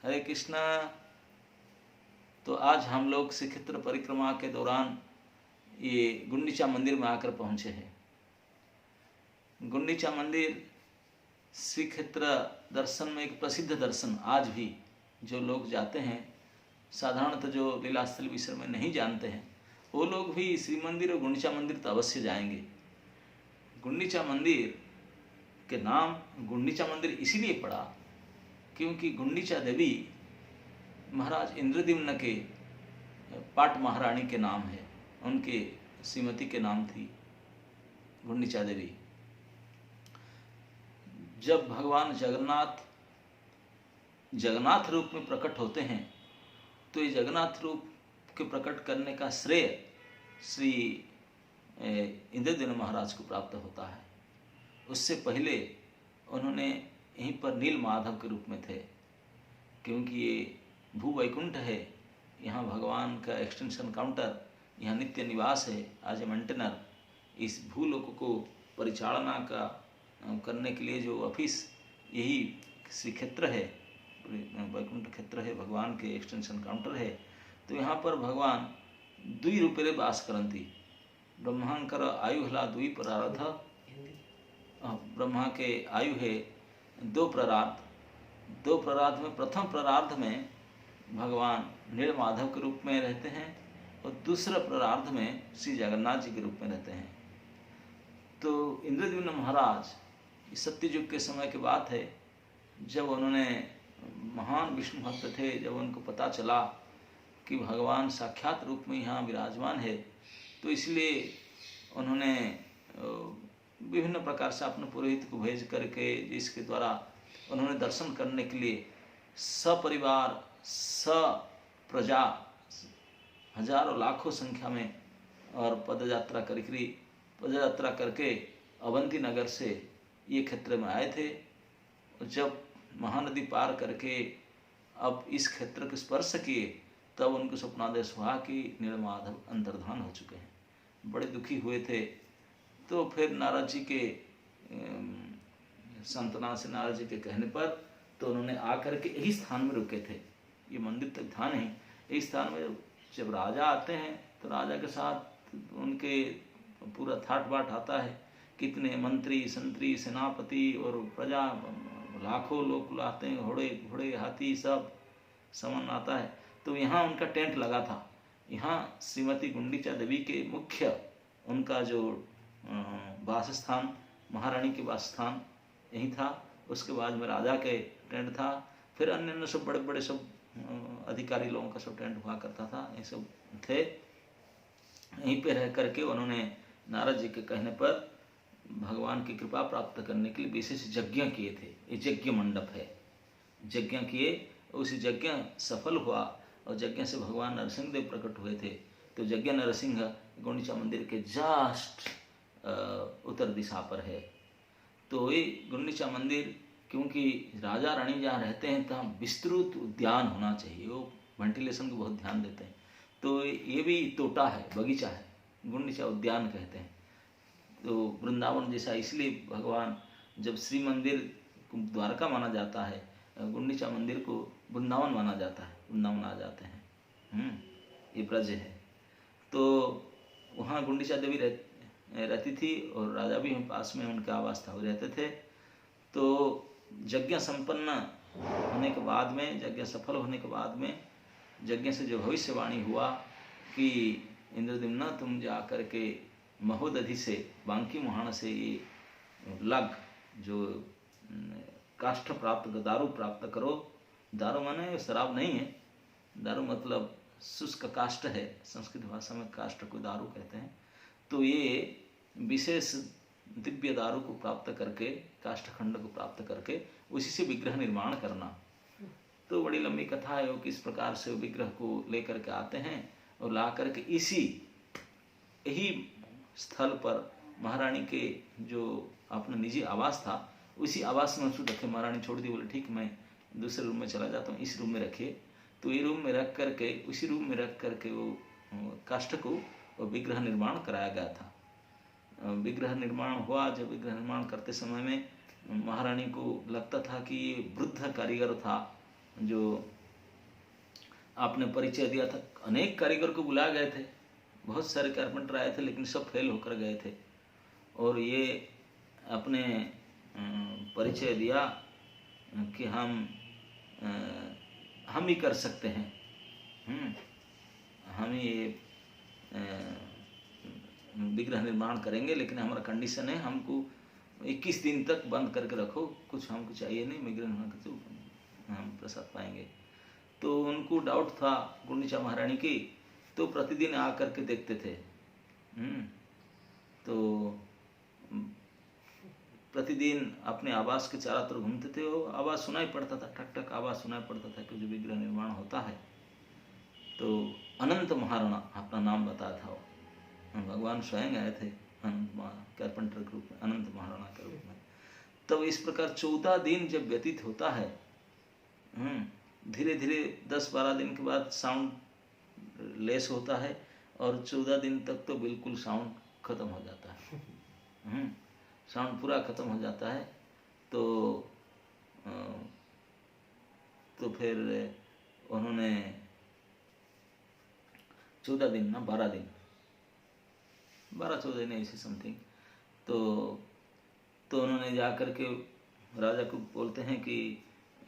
हरे कृष्णा। तो आज हम लोग श्रीक्षेत्र परिक्रमा के दौरान ये गुंडीचा मंदिर में आकर पहुँचे हैं। गुंडीचा मंदिर श्रीक्षेत्र दर्शन में एक प्रसिद्ध दर्शन, आज भी जो लोग जाते हैं, साधारणतः जो लीलास्थल विषय में नहीं जानते हैं वो लोग भी श्री मंदिर और गुंडीचा मंदिर तो अवश्य जाएंगे। गुंडीचा मंदिर के नाम गुंडीचा मंदिर इसीलिए पड़ा क्योंकि गुंडीचा देवी महाराज इंद्रद्युम्न के पाट महारानी के नाम है, उनके श्रीमती के नाम थी गुंडीचा देवी। जब भगवान जगन्नाथ रूप में प्रकट होते हैं तो ये जगन्नाथ रूप के प्रकट करने का श्रेय श्री इंद्रद्युम्न महाराज को प्राप्त होता है। उससे पहले उन्होंने यहीं पर नील माधव के रूप में थे, क्योंकि ये भू वैकुंठ है, यहाँ भगवान का एक्सटेंशन काउंटर, यहाँ नित्य निवास है। आज मेंटेनर इस भूलोक को परिचालना का करने के लिए जो ऑफिस, यही श्री क्षेत्र है, वैकुंठ क्षेत्र है, भगवान के एक्सटेंशन काउंटर है। तो यहाँ पर भगवान दुई रूपे वास करती। ब्रह्मांकर आयु हला दुई प्रारब्ध, ब्रह्मा के आयु है दो प्रारब्ध। दो प्रारब्ध में प्रथम प्रारब्ध में भगवान नीलमाधव के रूप में रहते हैं और दूसरा प्रारब्ध में श्री जगन्नाथ जी के रूप में रहते हैं। तो इंद्रद्युम्न महाराज सत्ययुग के समय की बात है, जब उन्होंने महान विष्णु भक्त थे, जब उनको पता चला कि भगवान साक्षात रूप में यहाँ विराजमान है, तो इसलिए उन्होंने विभिन्न प्रकार से अपने पुरोहित को भेज करके, जिसके द्वारा उन्होंने दर्शन करने के लिए सपरिवार प्रजा हजारों लाखों संख्या में और पदयात्रा करके अवंती नगर से ये क्षेत्र में आए थे। जब महानदी पार करके अब इस क्षेत्र को स्पर्श किए, तब उनको स्वप्नादेश हुआ कि नीलमाधव अंतर्धान हो चुके हैं। बड़े दुखी हुए थे। तो फिर नारद जी के सांत्वना से, नारद जी के कहने पर, तो उन्होंने आकर के यही स्थान में रुके थे। ये मंदिर तक था नहीं, यही स्थान में जब राजा आते हैं तो राजा के साथ उनके पूरा थाट बाट आता है, कितने मंत्री संतरी सेनापति और प्रजा, लाखों लोग आते हैं, घोड़े हाथी सब समन आता है। तो यहाँ उनका टेंट लगा था। यहाँ श्रीमती गुंडीचा देवी के मुख्य उनका जो वासस्थान, महारानी के वासस्थान यही था। उसके बाद में राजा के टेंट था, फिर अन्य सब बड़े बड़े सब अधिकारी लोगों का सब टेंट हुआ करता था, ये सब थे। यहीं पे रह करके उन्होंने नारद जी के कहने पर भगवान की कृपा प्राप्त करने के लिए विशेष यज्ञ किए थे। ये यज्ञ मंडप है, यज्ञ किए, उसी यज्ञ सफल हुआ और यज्ञ से भगवान नरसिंह देव प्रकट हुए थे। तो यज्ञ नरसिंह गुंडीचा मंदिर के जस्ट उत्तर दिशा पर है। तो ये गुंडीचा मंदिर, क्योंकि राजा रानी जहाँ रहते हैं तहाँ विस्तृत उद्यान होना चाहिए, वो वेंटिलेशन को बहुत ध्यान देते हैं। तो ये भी तोटा है, बगीचा है, गुंडीचा उद्यान कहते हैं। तो वृंदावन जैसा इसलिए भगवान, जब श्री मंदिर को द्वारका माना जाता है, गुंडीचा मंदिर को वृंदावन माना जाता है, वृंदावन आ जाते हैं। ये ब्रज है। तो वहाँ गुंडीचा देवी रहती थी और राजा भी पास में उनका आवास था, वो रहते थे। तो यज्ञ संपन्न होने के बाद में, यज्ञ सफल होने के बाद में, यज्ञ से जो भविष्यवाणी हुआ कि इंद्रद्युम्न तुम जा करके महोदधि से, बांकी मुहान से ये लग जो काष्ठ प्राप्त, दारू प्राप्त करो। दारू माने शराब नहीं है, दारू मतलब शुष्क काष्ठ है, संस्कृत भाषा में काष्ठ को दारू कहते हैं। तो ये विशेष दिव्य दारू को प्राप्त करके, काष्ठखंड को प्राप्त करके उसी से विग्रह निर्माण करना। तो बड़ी लंबी कथा है वो, किस प्रकार से विग्रह को लेकर के आते हैं और ला करके इसी यही स्थल पर महारानी के जो अपना निजी आवास था, उसी आवास में उसको रखे। महारानी छोड़ दी, बोले ठीक मैं दूसरे रूम में चला जाता हूँ, इस रूम में रखिए। तो ये रूम में रख करके, उसी रूम में रख करके वो काष्ठ को वो विग्रह निर्माण कराया गया था। विग्रह निर्माण हुआ। जब विग्रह निर्माण करते समय में महारानी को लगता था कि ये वृद्ध कारीगर था जो आपने परिचय दिया था, अनेक कारीगर को बुलाए गए थे, बहुत सारे कारपेंटर आए थे, लेकिन सब फेल होकर गए थे। और ये अपने परिचय दिया कि हम ही कर सकते हैं, हम ही ये विग्रह निर्माण करेंगे, लेकिन हमारा कंडीशन है हमको 21 दिन तक बंद करके रखो, कुछ हमको चाहिए नहीं, विग्रह निर्माण करते हम प्रसाद पाएंगे। तो उनको डाउट था गुंडीचा महारानी की, तो प्रतिदिन आ करके देखते थे। तो प्रतिदिन अपने आवास के चारों तरफ घूमते थे, वो आवाज़ सुनाई पड़ता था, ठक ठक आवाज़ सुनाई पड़ता था कि जो विग्रह निर्माण होता है। तो अनंत महाराणा अपना नाम बताया था, वो भगवान स्वयं आए थे अनंत कारपेंटर के रूप में, अनंत महाराणा के रूप में। तब इस प्रकार 14 दिन जब व्यतीत होता है, धीरे धीरे 10-12 दिन के बाद साउंड लेस होता है, और 14 दिन तक तो बिल्कुल साउंड खत्म हो जाता है। साउंड पूरा खत्म हो जाता है। तो फिर उन्होंने 14 दिन ना 12 दिन, 12-14 दिन ऐसे समथिंग, तो उन्होंने जा कर के राजा को बोलते हैं कि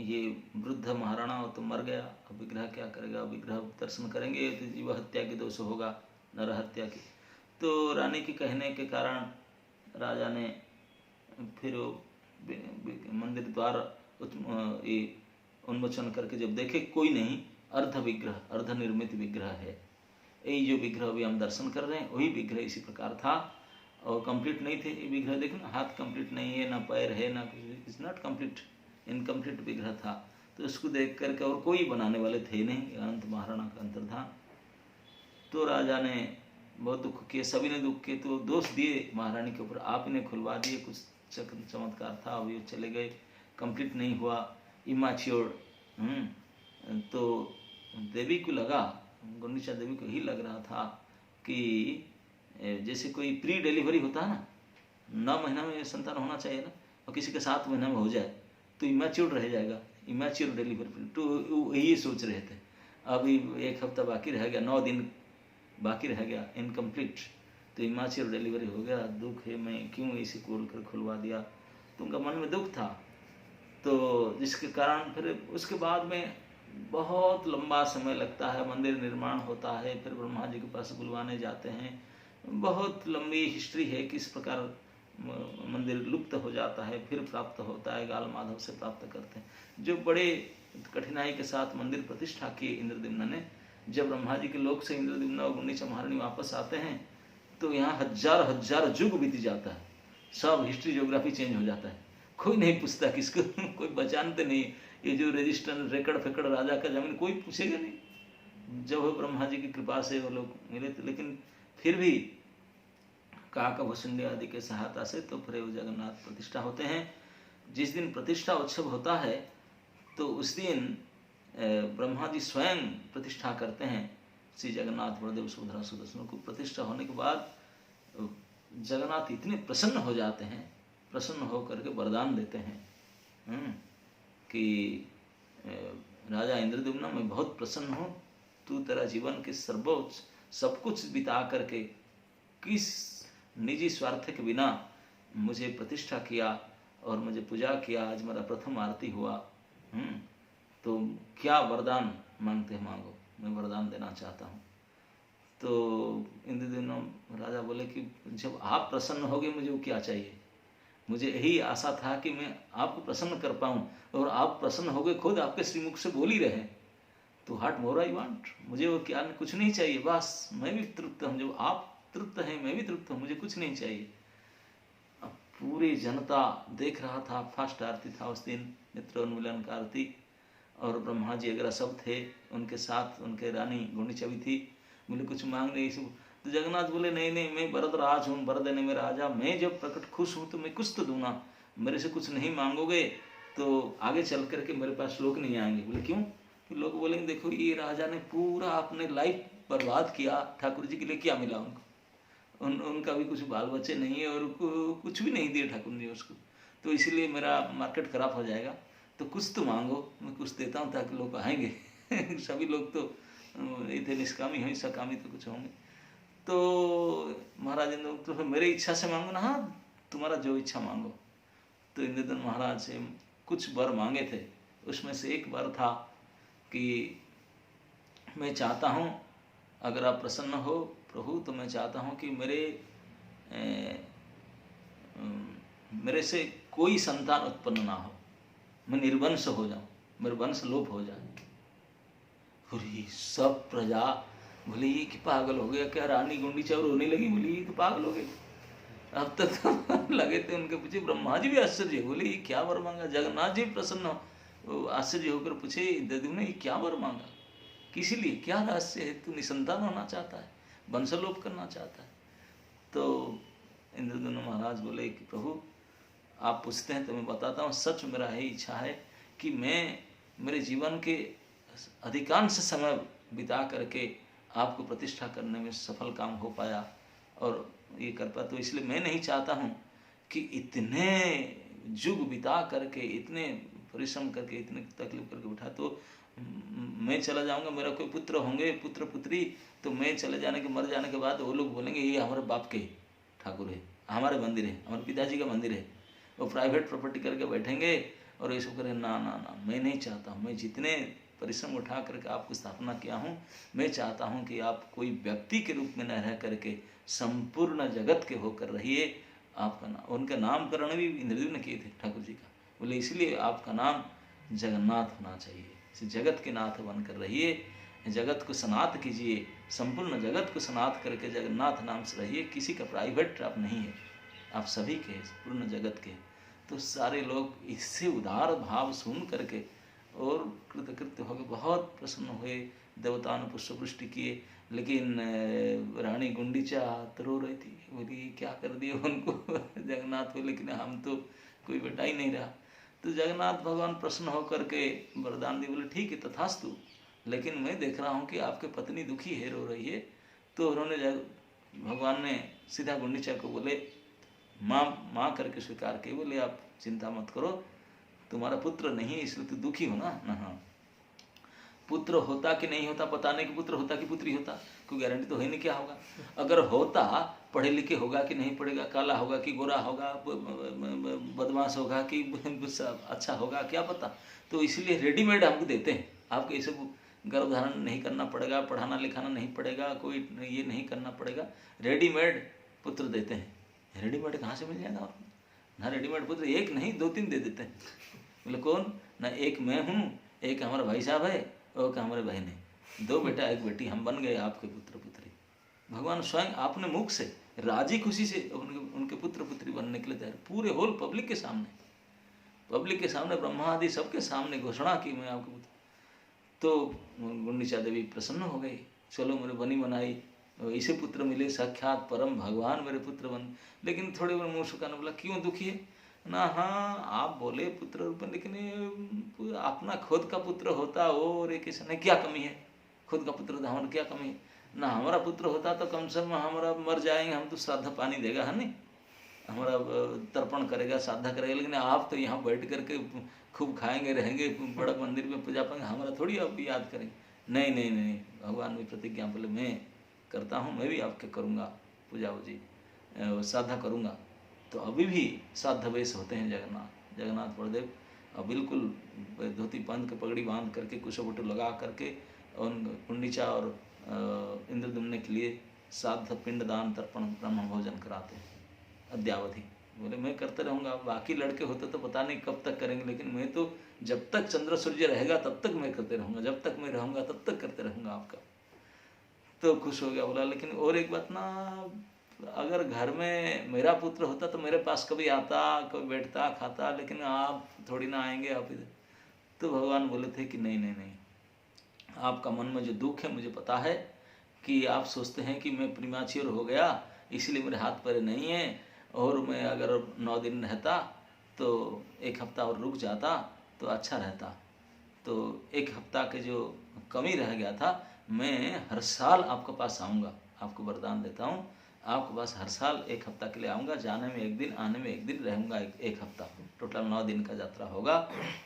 ये वृद्ध महाराणा हो तो मर गया, अब विग्रह क्या करेगा, विग्रह दर्शन करेंगे तो जीव हत्या की दोष होगा, नर हत्या की। तो रानी के कहने के कारण राजा ने फिर मंदिर द्वार उन्मोचन करके जब देखे कोई नहीं, अर्ध विग्रह, अर्ध निर्मित विग्रह है, यही जो विग्रह अभी हम दर्शन कर रहे हैं वही विग्रह इसी प्रकार था, और कंप्लीट नहीं थे ये विग्रह। देखो ना, हाथ कंप्लीट नहीं है, ना पैर है, ना कुछ, इट्स नॉट कंप्लीट, इनकम्प्लीट विग्रह था। तो इसको देख करके, और कोई बनाने वाले थे नहीं, अनंत महाराणा का अंतर था। तो राजा ने बहुत दुख किए, सभी ने दुख किए, तो दोष दिए महारानी के ऊपर, आप इन्हें खुलवा दिए, कुछ चमत्कार था, अभी चले गए, कंप्लीट नहीं हुआ, इमैच्योर। तो देवी को लगा, गुंडीचा देवी को ही लग रहा था कि जैसे कोई प्री डिलीवरी होता है ना, 9 महीना में संतान होना चाहिए ना, और किसी के 7 महीना में हो जाए तो इमैच्योर रह जाएगा, इमैच्योर डिलीवरी। तो यही सोच रहे थे, अभी 1 हफ्ता बाकी रह गया, 9 दिन बाकी रह गया, इनकम्प्लीट, तो इमैच्योर डिलीवरी हो गया, दुख है, मैं क्यों इसे खोल कर खुलवा दिया, तो उनका मन में दुख था। तो जिसके कारण फिर उसके बाद में बहुत लंबा समय लगता है, मंदिर निर्माण होता है, फिर ब्रह्मा जी के पास बुलवाने जाते हैं, बहुत लंबी हिस्ट्री है, किस प्रकार मंदिर लुप्त हो जाता है, फिर प्राप्त होता है, गाल माधव से प्राप्त करते हैं। जो बड़े कठिनाई के साथ मंदिर प्रतिष्ठा किए इंद्रद्युम्न ने, जब ब्रह्मा जी के लोक से इंद्रद्युम्न और गुंडीचा महारानी वापस आते हैं, तो यहाँ हजार युग बीत जाता है, सब हिस्ट्री ज्योग्राफी चेंज हो जाता है, कोई नहीं पूछता किसको, कोई बचानते नहीं, ये जो रजिस्टर रेकड़ फेकड़ राजा का जमीन कोई पूछेगा नहीं। जब ब्रह्मा जी की कृपा से वो लोग मिले थे, लेकिन फिर भी काका भुसुंडी आदि के सहायता से तो फिर जगन्नाथ प्रतिष्ठा होते हैं। जिस दिन प्रतिष्ठा उत्सव होता है, तो उस दिन ब्रह्मा जी स्वयं प्रतिष्ठा करते हैं श्री जगन्नाथ बलदेव सुभद्रा सुदर्शन को। प्रतिष्ठा होने के बाद जगन्नाथ इतने प्रसन्न हो जाते हैं, प्रसन्न होकर के वरदान देते हैं कि राजा इंद्रद्युम्न, मैं बहुत प्रसन्न हूँ, तू तेरा जीवन के सर्वोच्च सब कुछ बिता करके किस निजी स्वार्थ के बिना मुझे प्रतिष्ठा किया और मुझे पूजा किया, आज मेरा प्रथम आरती हुआ, तो क्या वरदान मांगते हैं मांगो, मैं वरदान देना चाहता हूँ। तो इंद्रद्युम्न राजा बोले कि जब आप प्रसन्न होगे मुझे वो क्या चाहिए, मुझे यही आशा था कि मैं आपको प्रसन्न कर पाऊँ, और आप प्रसन्न होगे, खुद आपके श्रीमुख से बोल ही रहे, तो हार्ट मोर आई वांट, मुझे वो क्या कुछ नहीं चाहिए, बस मैं भी तृप्त हूँ, जब आप तृप्त हैं मैं भी तृप्त हूँ, मुझे कुछ नहीं चाहिए। अब पूरी जनता देख रहा था, फर्स्ट आरती था उस दिन, नेत्रोन्मीलन का आरती, और ब्रह्मा जी वगैरह सब थे उनके साथ, उनके रानी गुंडीचा भी थी। बोले कुछ मांग नहीं, तो जगन्नाथ बोले नहीं नहीं, मैं वरद राज हूँ, वर देने में राजा, मैं जब प्रकट खुश हूँ तो मैं कुछ तो दूंगा, मेरे से कुछ नहीं मांगोगे तो आगे चल करके मेरे पास लोग नहीं आएंगे। बोले क्यों? तो लोग बोलेंगे देखो ये राजा ने पूरा अपने लाइफ बर्बाद किया, ठाकुर जी के लिए क्या मिला उनको, उनका भी कुछ बाल बच्चे नहीं है, और कुछ भी नहीं दिए ठाकुर जी उसको, तो इसलिए मेरा मार्केट खराब हो जाएगा, तो कुछ तो मांगो, मैं कुछ देता हूँ ताकि लोग आएंगे। सभी लोग तो ये थे निष्कामी हैं, सकामी तो कुछ होंगे। तो महाराज इंद्रदुम्न तो मेरी इच्छा से मांगो ना, हाँ तुम्हारा जो इच्छा मांगो। तो इंद्रदुम्न महाराज से कुछ वर मांगे थे, उसमें से एक वर था कि मैं चाहता हूँ अगर आप प्रसन्न हो प्रभु, तो मैं चाहता हूँ कि मेरे से कोई संतान उत्पन्न ना हो, मैं निर्वंश हो जाऊं, मेरे वंश लोप हो जाए। पूरी सब प्रजा बोली ये कि पागल हो गया क्या, रानी गुंडीचा रोने लगी, बोली ये तो पागल हो गए। अब तक तो लगे थे उनके पीछे, ब्रह्मा जी भी आश्चर्य, बोले ये क्या वर मांगा। जगन्नाथ जी प्रसन्न हो आश्चर्य होकर पूछे इंद्रद्युम्न ने ये क्या वर मांगा, किस लिए, क्या रहस्य है, तू निसंतान होना चाहता है, वंशलोप करना चाहता है। तो इंद्रद्युम्न महाराज बोले कि प्रभु आप पूछते हैं तो मैं बताता हूँ, सच मेरा यही इच्छा है कि मैं मेरे जीवन के अधिकांश समय बिता करके आपको प्रतिष्ठा करने में सफल काम हो पाया और ये कर पाया। तो इसलिए मैं नहीं चाहता हूँ कि इतने युग बिता करके, इतने परिश्रम करके, इतने तकलीफ करके उठा तो मैं चला जाऊंगा, मेरा कोई पुत्र होंगे, पुत्र पुत्री, तो मैं चले जाने के, मर जाने के बाद वो लोग बोलेंगे ये हमारे बाप के ठाकुर है, हमारे मंदिर है, हमारे पिताजी का मंदिर है, वो प्राइवेट प्रॉपर्टी करके बैठेंगे और ये सब करें। ना ना ना, मैं नहीं चाहता हूँ। मैं जितने परिश्रम उठा करके आपको स्थापना किया हूँ, मैं चाहता हूँ कि आप कोई व्यक्ति के रूप में न रह करके संपूर्ण जगत के होकर रहिए। आपका नाम, उनका नामकरण भी इंद्रद्युम्न किए थे ठाकुर जी का, बोले इसलिए आपका नाम जगन्नाथ होना चाहिए, इस जगत के नाथ बनकर रहिए, जगत को सनात कीजिए, संपूर्ण जगत को सनात करके जगन्नाथ नाम से रहिए। किसी का प्राइवेट आप नहीं है, आप सभी के, पूर्ण जगत के। तो सारे लोग इससे उदार भाव सुन करके और कृतकृत्य हो गए, बहुत प्रसन्न हुए, देवताओं ने पुष्पवृष्टि किए। लेकिन रानी गुंडीचा तो रो रही थी, बोली क्या कर दिया उनको जगन्नाथ को, लेकिन हम तो कोई बेटा ही नहीं रहा। तो जगन्नाथ भगवान प्रसन्न होकर के वरदान दिए, बोले ठीक है तथास्तु, लेकिन मैं देख रहा हूँ कि आपकी पत्नी दुखी है, रो रही है। तो उन्होंने भगवान ने सीधा गुंडीचा को बोले माँ करके स्वीकार किए, बोले आप चिंता मत करो, तुम्हारा पुत्र नहीं है इसलिए तो दुखी हो ना। हाँ, पुत्र होता कि नहीं होता पता नहीं, कि पुत्र होता कि पुत्री होता, कोई गारंटी तो है नहीं क्या होगा। अगर होता, पढ़े लिखे होगा कि नहीं पढ़ेगा, काला होगा कि गोरा होगा, बदमाश होगा कि अच्छा होगा, क्या पता। तो इसलिए रेडीमेड हमको देते हैं, आपको ये सब गर्भधारण नहीं करना पड़ेगा, पढ़ाना लिखाना नहीं पड़ेगा, कोई ये नहीं करना पड़ेगा, रेडीमेड पुत्र देते हैं। रेडीमेड कहाँ से मिल जाएगा और ना, रेडीमेड पुत्र एक नहीं 2-3 दे देते हैं। बोले कौन ना, एक मैं हूँ, एक हमारा भाई साहब है, और हमारे बहन है, 2 बेटा 1 बेटी, हम बन गए आपके पुत्र पुत्री। भगवान स्वयं आपने मुख से राजी खुशी से उनके पुत्र पुत्री बनने के लिए तैयार, पूरे होल पब्लिक के सामने ब्रह्मा आदि सबके सामने घोषणा की मैं आपके पुत्र। तो गुंडीचा देवी प्रसन्न हो गई, चलो मेरे बनी बनाई, इसे पुत्र मिले, साक्षात परम भगवान मेरे पुत्र बन। लेकिन थोड़े बार मुँह सुखाने बोला क्यों दुखी है ना, हाँ आप बोले पुत्र रूप में, लेकिन अपना खुद का पुत्र होता और एक नहीं, क्या कमी है, खुद का पुत्र था, हमारा क्या कमी है ना, हमारा पुत्र होता तो कम से कम हमारा मर जाएंगे हम तो श्राद्ध पानी देगा, है नहीं, हमारा तर्पण करेगा, श्राद्ध करेगा, लेकिन आप तो यहाँ बैठ करके खूब खाएंगे रहेंगे, बड़ा मंदिर में पूजा पाएंगे, हमारा थोड़ी आप याद करेंगे। नहीं नहीं नहीं, भगवान भी प्रतिज्ञा बोले मैं करता हूँ, मैं भी आपके करूँगा पूजा जी, श्राद्ध करूँगा। तो अभी भी श्राद्ध वेश होते हैं जगन्नाथ बलदेव, और बिल्कुल धोती बांध के पगड़ी बांध करके कुशबुट लगा करके उन गुंडीचा और इंद्रद्युम्न के लिए श्राद्ध पिंडदान तर्पण ब्राह्मण भोजन कराते हैं अद्यावधि। बोले मैं करते रहूँगा, बाकी लड़के होते तो पता नहीं कब तक करेंगे, लेकिन मैं तो जब तक चंद्र सूर्य रहेगा तब तक मैं करते रहूँगा, जब तक मैं रहूँगा तब तक करते रहूँगा आपका। तो खुश हो गया, बोला लेकिन और एक बात ना, अगर घर में मेरा पुत्र होता तो मेरे पास कभी आता, कभी बैठता खाता, लेकिन आप थोड़ी ना आएंगे आप इधर। तो भगवान बोले थे कि नहीं नहीं नहीं, आपका मन में जो दुख है मुझे पता है, कि आप सोचते हैं कि मैं प्रीमैच्योर हो गया इसलिए मेरे हाथ पैर नहीं है, और मैं अगर 9 दिन रहता तो 1 हफ्ता और रुक जाता तो अच्छा रहता। तो 1 हफ्ता के जो कमी रह गया था, मैं हर साल आपके पास आऊँगा, आपको वरदान देता हूँ, आपके पास हर साल 1 हफ्ता के लिए आऊँगा, जाने में 1 दिन, आने में 1 दिन, रहूँगा 1 हफ्ता, टोटल 9 दिन का यात्रा होगा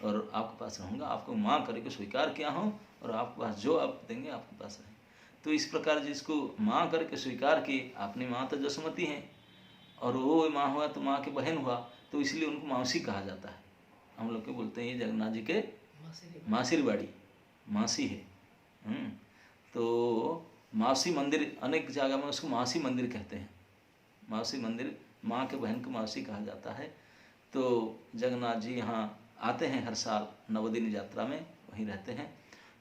और आपके पास रहूँगा, आपको माँ करके स्वीकार किया हूँ और आपके पास जो आप देंगे आपके पास रहे। तो इस प्रकार जिसको माँ करके स्वीकार की, अपनी माँ तो जसमती हैं और वो माँ हुआ तो माँ के बहन हुआ, तो इसलिए उनको मौसी कहा जाता है। हम लोग के बोलते हैं ये जगन्नाथ जी के मासिर बाड़ी, मासी है। तो मासी मंदिर, अनेक जगह में उसको मासी मंदिर कहते हैं। मासी मंदिर, माँ के बहन को मासी कहा जाता है। तो जगन्नाथ जी यहाँ आते हैं हर साल 9 दिन यात्रा में, वहीं रहते हैं।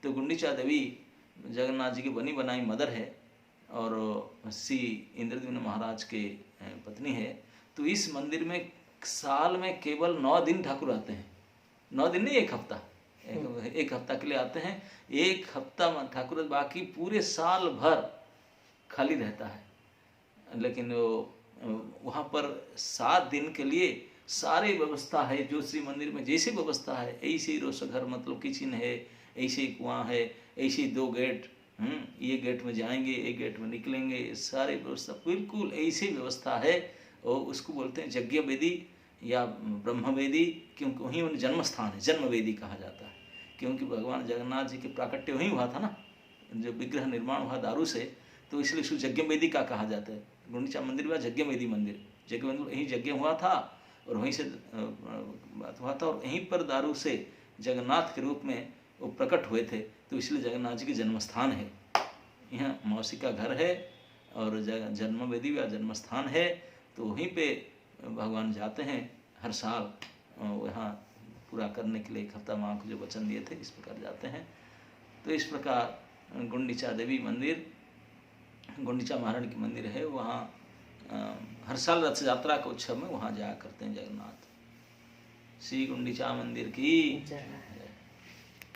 तो गुंडीचा देवी जगन्नाथ जी की बनी बनाई मदर है और श्री इंद्रद्युम्न महाराज के पत्नी है। तो इस मंदिर में साल में केवल 9 दिन ठाकुर आते हैं। 9 दिन नहीं, 1 हफ्ता, एक हफ्ता के लिए आते हैं। 1 हफ्ता ठाकुर, बाकी पूरे साल भर खाली रहता है। लेकिन वहाँ पर 7 दिन के लिए सारी व्यवस्था है, जो श्री मंदिर में जैसी व्यवस्था है ऐसे ही रोस घर, मतलब किचन है, ऐसे ही कुआं है, ऐसे ही 2 गेट, ये गेट में जाएंगे, एक गेट में निकलेंगे, सारी व्यवस्था बिल्कुल ऐसी व्यवस्था है। और उसको बोलते हैं यज्ञ वेदी या ब्रह्म वेदी, क्योंकि वहीं उन जन्म स्थान है, जन्म वेदी कहा जाता है। क्योंकि भगवान जगन्नाथ जी के प्राकट्य वहीं हुआ था ना, जो विग्रह निर्माण हुआ दारू से, तो इसलिए उसको यज्ञ वेदी का कहा जाता है। गुंडीचा मंदिर हुआ यज्ञ वेदी मंदिर, यज्ञ मंदिर यहीं यज्ञ हुआ था और वहीं से बात हुआ था और यहीं पर दारू से जगन्नाथ के रूप में वो प्रकट हुए थे। तो इसलिए जगन्नाथ जी के जन्म स्थान है, यहाँ मौसी का घर है और जन्म वेदी या जन्म स्थान है। तो वहीं पे भगवान जाते हैं हर साल, वहाँ पूरा करने के लिए 1 हफ्ता माँ को जो वचन दिए थे, इस प्रकार जाते हैं। तो इस प्रकार गुंडीचा देवी मंदिर, गुंडीचा महारानी की मंदिर है, वहाँ हर साल रथ यात्रा के उत्सव में वहाँ जाया करते हैं जगन्नाथ। श्री गुंडीचा मंदिर की